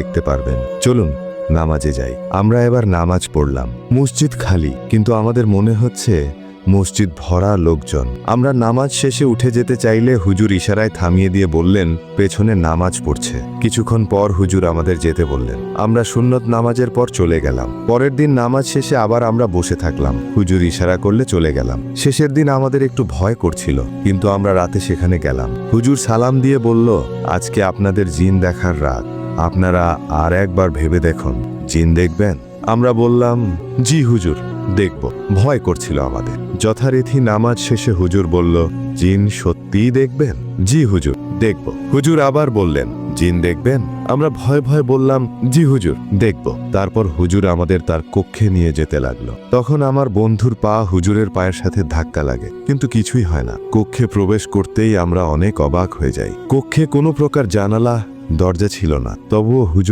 দেখতে পারবেন। চলুন নামাজে যাই। আমরা এবার নামাজ পড়লাম। মসজিদ খালি, কিন্তু আমাদের মনে হচ্ছে মসজিদ ভরা লোকজন। আমরা নামাজ শেষে উঠে যেতে চাইলে হুজুর ইশারায় থামিয়ে দিয়ে বললেন পেছনে নামাজ পড়ছে। কিছুক্ষণ পর হুজুর আমাদের যেতে বললেন। আমরা সুন্নত নামাজের পর চলে গেলাম। পরের দিন নামাজ শেষে আবার আমরা বসে থাকলাম। হুজুর ইশারা করলে চলে গেলাম। শেষের দিন আমাদের একটু ভয় করছিল, কিন্তু আমরা রাতে সেখানে গেলাম। হুজুর সালাম দিয়ে বলল, আজকে আপনাদের জিন দেখার রাত, আপনারা আর একবার ভেবে দেখুন, জিন দেখবেন? আমরা বললাম, জি হুজুর, দেখব। ভয় করছিল আমাদের। যথারীতি নামাজ শেষে হুজুর বলল, জিন সত্যিই দেখবেন? জি হুজুর, দেখব। হুজুর আবার বললেন, জিন দেখবেন? আমরা ভয় ভয় বললাম, জি হুজুর, দেখব। তারপর হুজুর আমাদের তার কক্ষে নিয়ে যেতে লাগলো। তখন আমার বন্ধুর পা হুজুরের পায়ের সাথে ধাক্কা লাগে, কিন্তু কিছুই হয় না। কক্ষে প্রবেশ করতেই আমরা অনেক অবাক হয়ে যাই। কক্ষে কোনো প্রকার জানালা দরজা ছিল না, তবুও হুজুর